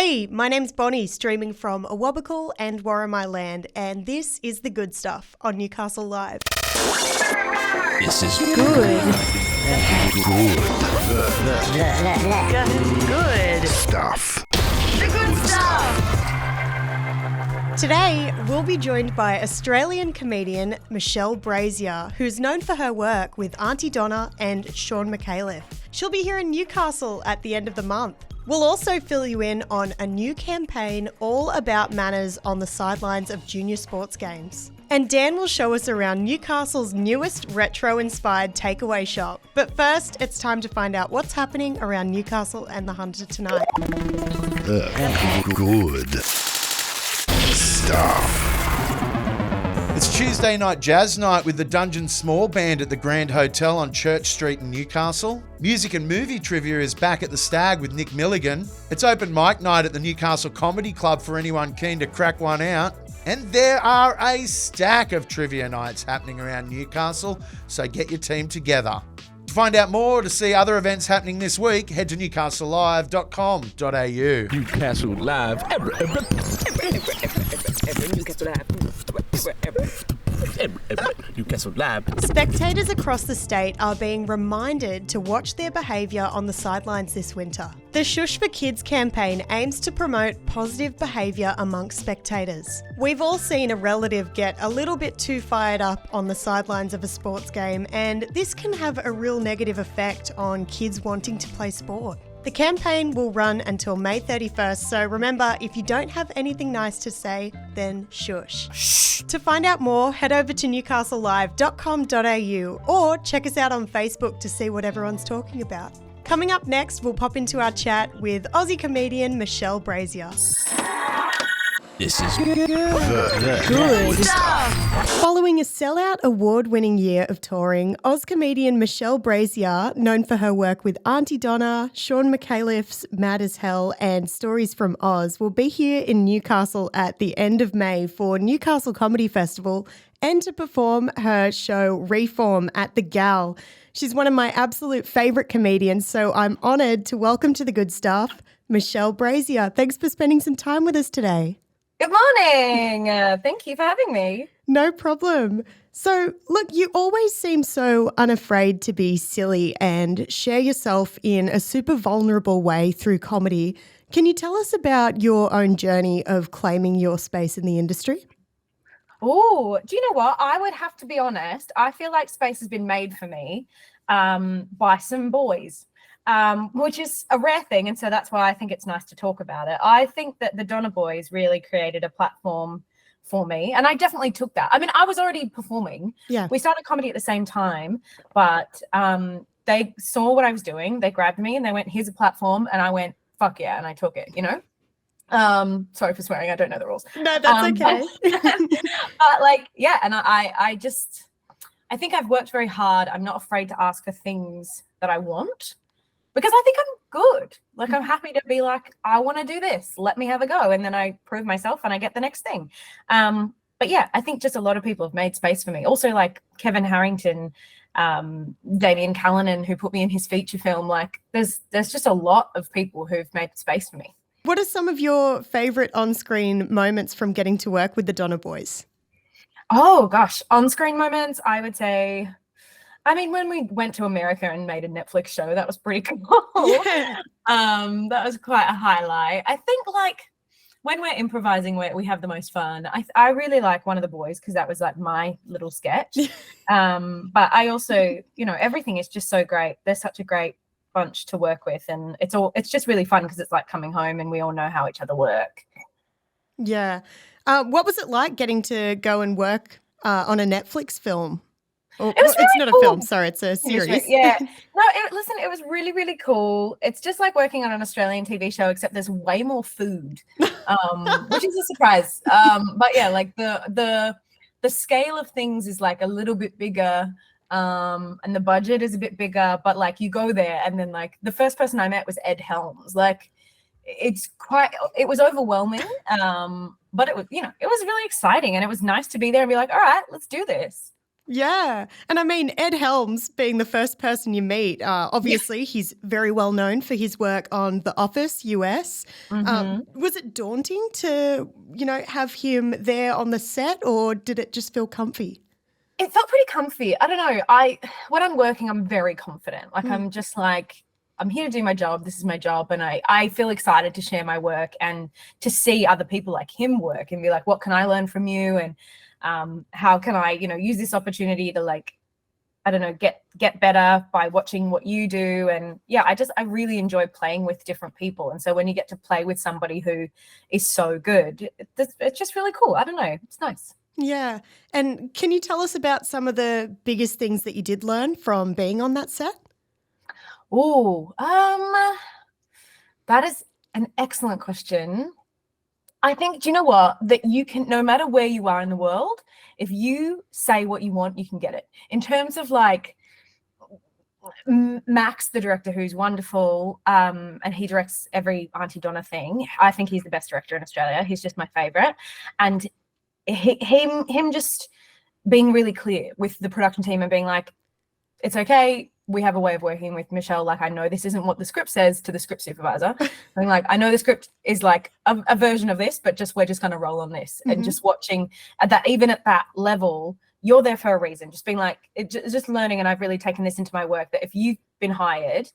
Hey, my name's Bonnie, streaming from Awabakal and Warramai Land, and this is The Good Stuff on Newcastle Live. This is Good. good stuff. The good stuff. Today, we'll be joined by Australian comedian Michelle Brasier, who's known for her work with Aunty Donna and Sean McAuliffe. She'll be here in Newcastle at the end of the month. We'll also fill you in on a new campaign all about manners on the sidelines of junior sports games. And Dan will show us around Newcastle's newest retro-inspired takeaway shop. But first, it's time to find out what's happening around Newcastle and the Hunter tonight. Good stuff. It's Tuesday night jazz night with the Dungeon Small Band at the Grand Hotel on Church Street in Newcastle. Music and movie trivia is back at the Stag with Nick Milligan. It's open mic night at the Newcastle Comedy Club for anyone keen to crack one out. And there are a stack of trivia nights happening around Newcastle, so get your team together. To find out more or to see other events happening this week, head to newcastlelive.com.au. Newcastle Live. Newcastle Live. Spectators across the state are being reminded to watch their behaviour on the sidelines this winter. The Shush for Kids campaign aims to promote positive behaviour amongst spectators. We've all seen a relative get a little bit too fired up on the sidelines of a sports game, and this can have a real negative effect on kids wanting to play sport. The campaign will run until May 31st, so remember, if you don't have anything nice to say, then shush. Shh. To find out more, head over to newcastlelive.com.au or check us out on Facebook to see what everyone's talking about. Coming up next, we'll pop into our chat with Aussie comedian Michelle Brasier. This is Good stuff. Following a sellout award-winning year of touring, Oz comedian Michelle Brasier, known for her work with Aunty Donna, Sean McAuliffe's Mad as Hell and Stories from Oz, will be here in Newcastle at the end of May for Newcastle Comedy Festival and to perform her show Reform at the Gal. She's one of my absolute favourite comedians, so I'm honoured to welcome to The Good Stuff, Michelle Brasier. Thanks for spending some time with us today. Good morning. Thank you for having me. No problem. So, look, you always seem so unafraid to be silly and share yourself in a super vulnerable way through comedy. Can you tell us about your own journey of claiming your space in the industry? Oh, do you know what? I would have to be honest. I feel like space has been made for me by some boys. Which is a rare thing, and so that's why I think it's nice to talk about it. I think that the Donna Boys really created a platform for me, and I definitely took that. I mean, I was already performing. Yeah. We started comedy at the same time, but they saw what I was doing. They grabbed me and they went, "Here's a platform," and I went, "Fuck yeah," and I took it, you know? Sorry for swearing. I don't know the rules. No, that's okay. But like, yeah, and I think I've worked very hard. I'm not afraid to ask for things that I want, because I think I'm good. Like, I'm happy to be like, I want to do this. Let me have a go. And then I prove myself and I get the next thing. But yeah, I think just a lot of people have made space for me. Also, like Kevin Harrington, Damien Callanan, who put me in his feature film. Like, there's just a lot of people who've made space for me. What are some of your favourite on-screen moments from getting to work with the Donna Boys? Oh, gosh. On-screen moments, I would say... I mean, when we went to America and made a Netflix show, that was pretty cool. Yeah. That was quite a highlight. I think, like, when we're improvising, we have the most fun. I really like One of the Boys because that was, like, my little sketch. But I also, you know, everything is just so great. They're such a great bunch to work with, and it's just really fun because it's like coming home and we all know how each other work. Yeah. What was it like getting to go and work on a Netflix film? It's not cool. A film, sorry, it's a series. Yeah. No, it was really, really cool. It's just like working on an Australian TV show, except there's way more food, which is a surprise. But yeah, like the scale of things is like a little bit bigger, and the budget is a bit bigger, but like you go there and then like the first person I met was Ed Helms. Like it was overwhelming. But it was, you know, it was really exciting and it was nice to be there and be like, all right, let's do this. Yeah. And I mean, Ed Helms being the first person you meet, obviously he's very well known for his work on The Office US. Was it daunting to, have him there on the set, or did it just feel comfy? It felt pretty comfy. I don't know. When I'm working, I'm very confident. Like I'm just like, I'm here to do my job. This is my job. And I feel excited to share my work and to see other people like him work and be like, what can I learn from you? And how can I, use this opportunity to like, I don't know, get better by watching what you do. And yeah, I really enjoy playing with different people. And so when you get to play with somebody who is so good, it's just really cool. I don't know. It's nice. Yeah. And can you tell us about some of the biggest things that you did learn from being on that set? Oh, that is an excellent question. I think, do you know what? That you can, no matter where you are in the world, if you say what you want, you can get it. In terms of like Max, the director, who's wonderful, and he directs every Aunty Donna thing. I think he's the best director in Australia. He's just my favorite. And him just being really clear with the production team and being like, it's okay. We have a way of working with Michelle. Like, I know this isn't what the script says to the script supervisor. I'm like, I know the script is like a version of this, but we're just going to roll on this. And just watching at that, even at that level, you're there for a reason. Just being like, it's just learning. And I've really taken this into my work that if you've been hired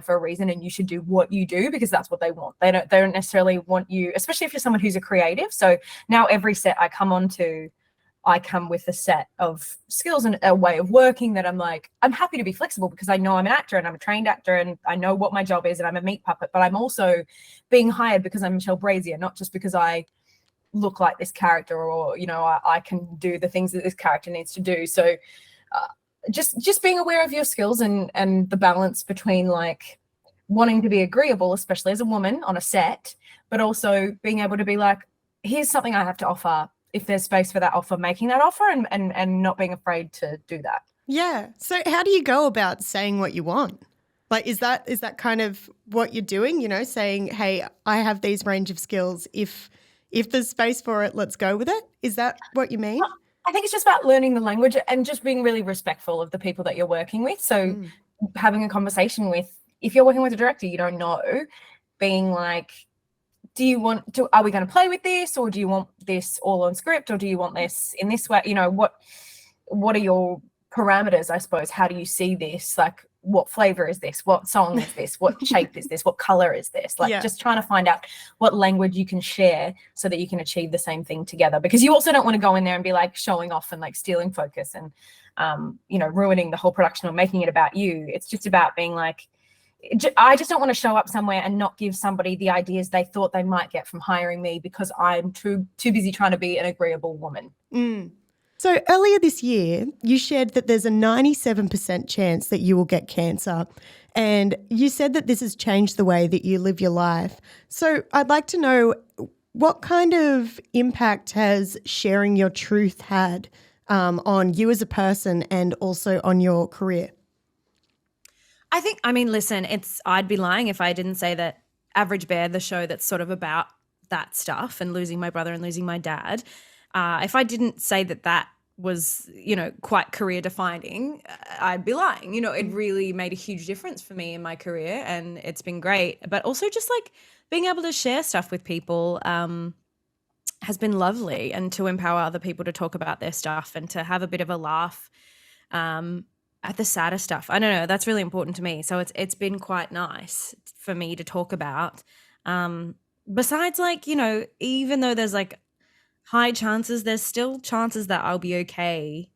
for a reason, and you should do what you do because that's what they want. They don't necessarily want you, especially if you're someone who's a creative. So now every set I come with a set of skills and a way of working that I'm like, I'm happy to be flexible because I know I'm an actor and I'm a trained actor and I know what my job is and I'm a meat puppet, but I'm also being hired because I'm Michelle Brasier, not just because I look like this character or, I can do the things that this character needs to do. So just being aware of your skills and the balance between like wanting to be agreeable, especially as a woman on a set, but also being able to be like, here's something I have to offer. If there's space for that offer, making that offer and not being afraid to do that. Yeah. So how do you go about saying what you want? Like, is that kind of what you're doing, saying, hey, I have these range of skills. If there's space for it, let's go with it. Is that what you mean? I think it's just about learning the language and just being really respectful of the people that you're working with. So having a conversation with, if you're working with a director you don't know, being like, are we going to play with this, or do you want this all on script, or do you want this in this way? What are your parameters, I suppose? How do you see this? Like, what flavor is this? What song is this? What shape is this? What color is this? Like, just trying to find out what language you can share so that you can achieve the same thing together. Because you also don't want to go in there and be like showing off and like stealing focus and, ruining the whole production or making it about you. It's just about being like, I just don't want to show up somewhere and not give somebody the ideas they thought they might get from hiring me because I'm too busy trying to be an agreeable woman. So earlier this year, you shared that there's a 97% chance that you will get cancer. And you said that this has changed the way that you live your life. So I'd like to know, what kind of impact has sharing your truth had on you as a person and also on your career? Listen, I'd be lying if I didn't say that Average Bear, the show that's sort of about that stuff and losing my brother and losing my dad, if I didn't say that was, quite career defining, I'd be lying. It really made a huge difference for me in my career and it's been great. But also just like being able to share stuff with people has been lovely, and to empower other people to talk about their stuff and to have a bit of a laugh at the sadder stuff. I don't know, that's really important to me. So it's been quite nice for me to talk about. Besides, like, even though there's like high chances, there's still chances that I'll be okay.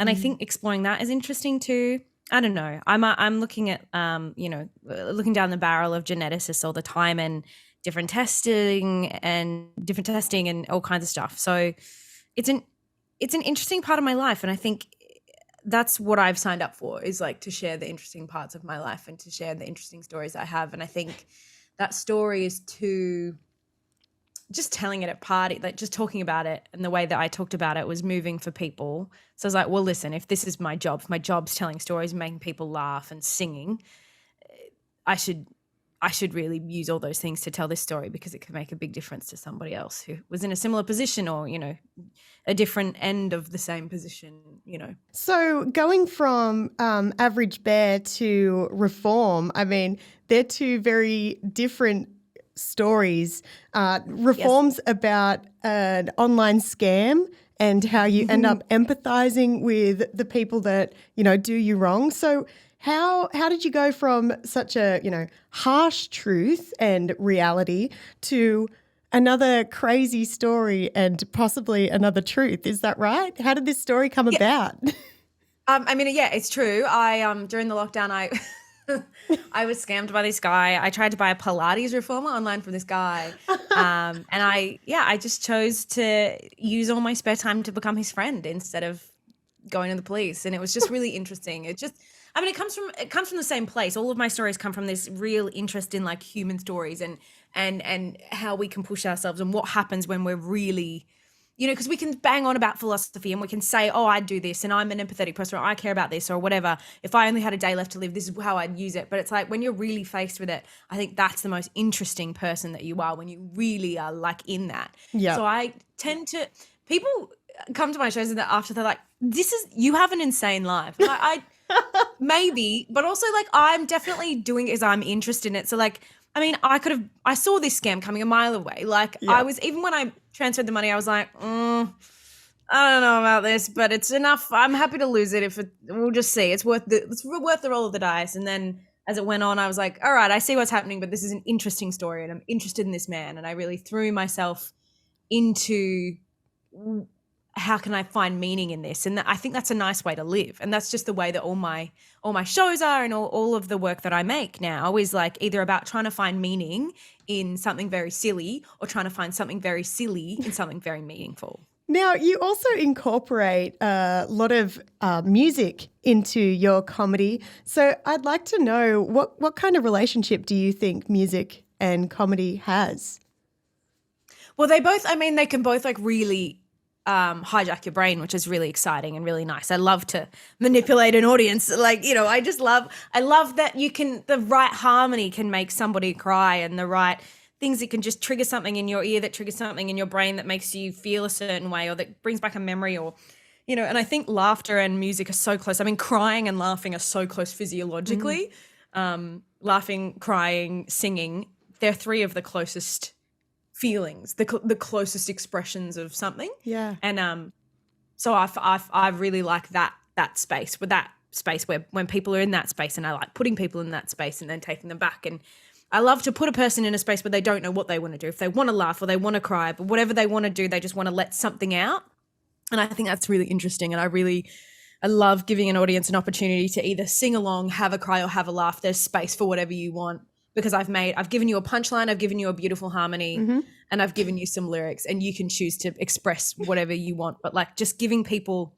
And I think exploring that is interesting too. I don't know. I'm looking at looking down the barrel of geneticists all the time and different testing and all kinds of stuff. So it's an interesting part of my life, and I think that's what I've signed up for, is like to share the interesting parts of my life and to share the interesting stories I have. And I think that story is to just telling it at party, like just talking about it, and the way that I talked about it was moving for people. So I was like, well, listen, if this is my job, if my job's telling stories and making people laugh and singing, I should I should really use all those things to tell this story because it could make a big difference to somebody else who was in a similar position or, a different end of the same position, So going from Average Bear to Reform, I mean, they're two very different stories. Reform's about an online scam and how you end up empathizing with the people that, do you wrong. So how did you go from such a, harsh truth and reality to another crazy story and possibly another truth? Is that right? How did this story come about? It's true. I during the lockdown, I was scammed by this guy. I tried to buy a Pilates reformer online from this guy, and I just chose to use all my spare time to become his friend instead of going to the police. And it was just really interesting. It comes from the same place. All of my stories come from this real interest in like human stories and how we can push ourselves and what happens when we're really, because we can bang on about philosophy and we can say, oh, I do this and I'm an empathetic person or I care about this or whatever. If I only had a day left to live, this is how I'd use it. But it's like when you're really faced with it, I think that's the most interesting person that you are when you really are like in that. Yeah. So I tend to, people come to my shows and after they're like, you have an insane life. Like, I maybe, but also like I'm definitely doing it as I'm interested in it. So like, I mean, I saw this scam coming a mile away. Like I was, even when I transferred the money, I was like, I don't know about this, but it's enough. I'm happy to lose it we'll just see. It's worth the roll of the dice. And then as it went on, I was like, all right, I see what's happening, but this is an interesting story and I'm interested in this man. And I really threw myself into how can I find meaning in this? And I think that's a nice way to live. And that's just the way that all my shows are and all of the work that I make now is like either about trying to find meaning in something very silly or trying to find something very silly in something very meaningful. Now, you also incorporate a lot of music into your comedy. So I'd like to know what kind of relationship do you think music and comedy has? Well, they can both like really hijack your brain, which is really exciting and really nice. I love to manipulate an audience. Like, I love that the right harmony can make somebody cry and the right things that can just trigger something in your ear, that triggers something in your brain that makes you feel a certain way or that brings back a memory or, and I think laughter and music are so close. I mean, crying and laughing are so close physiologically. Laughing, crying, singing, they're three of the closest feelings, the closest expressions of something. Yeah. And so I really like that space, with that space where when people are in that space, and I like putting people in that space and then taking them back. And I love to put a person in a space where they don't know what they want to do. If they want to laugh or they want to cry, but whatever they want to do, they just want to let something out. And I think that's really interesting. And I love giving an audience an opportunity to either sing along, have a cry or have a laugh. There's space for whatever you want. Because I've given you a punchline, I've given you a beautiful harmony, and I've given you some lyrics, and you can choose to express whatever you want. But like just giving people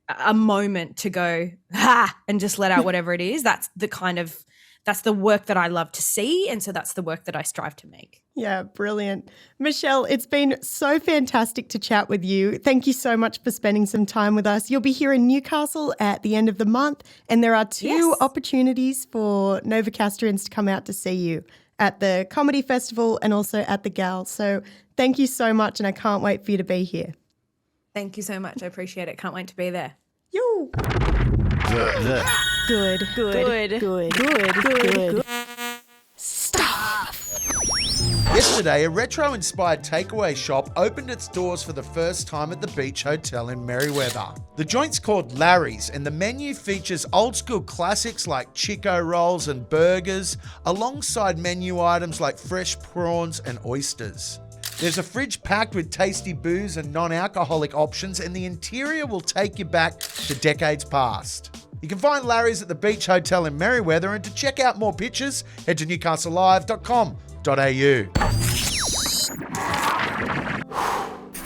a moment to go, and just let out whatever it is, that's the work that I love to see. And so that's the work that I strive to make. Yeah, brilliant. Michelle, it's been so fantastic to chat with you. Thank you so much for spending some time with us. You'll be here in Newcastle at the end of the month, and there are two opportunities for Novocastrians to come out to see you at the Comedy Festival and also at the Gal. So thank you so much, and I can't wait for you to be here. Thank you so much. I appreciate it. Can't wait to be there. Yo. Good. Stuff. Yesterday, a retro-inspired takeaway shop opened its doors for the first time at the Beach Hotel in Merriweather. The joint's called Larry's, and the menu features old-school classics like Chico rolls and burgers, alongside menu items like fresh prawns and oysters. There's a fridge packed with tasty booze and non-alcoholic options, and the interior will take you back to decades past. You can find Larry's at the Beach Hotel in Merriweather, and to check out more pictures, head to newcastlelive.com.au.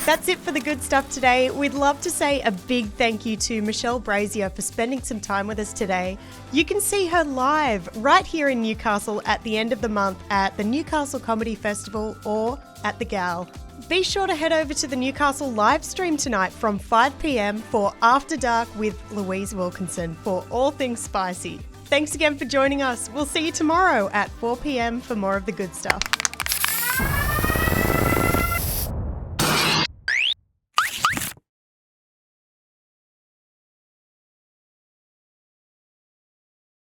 That's it for the good stuff today. We'd love to say a big thank you to Michelle Brasier for spending some time with us today. You can see her live right here in Newcastle at the end of the month at the Newcastle Comedy Festival or at the Gal. Be sure to head over to the Newcastle live stream tonight from 5 p.m. for After Dark with Louise Wilkinson for all things spicy. Thanks again for joining us. We'll see you tomorrow at 4 p.m. for more of the good stuff.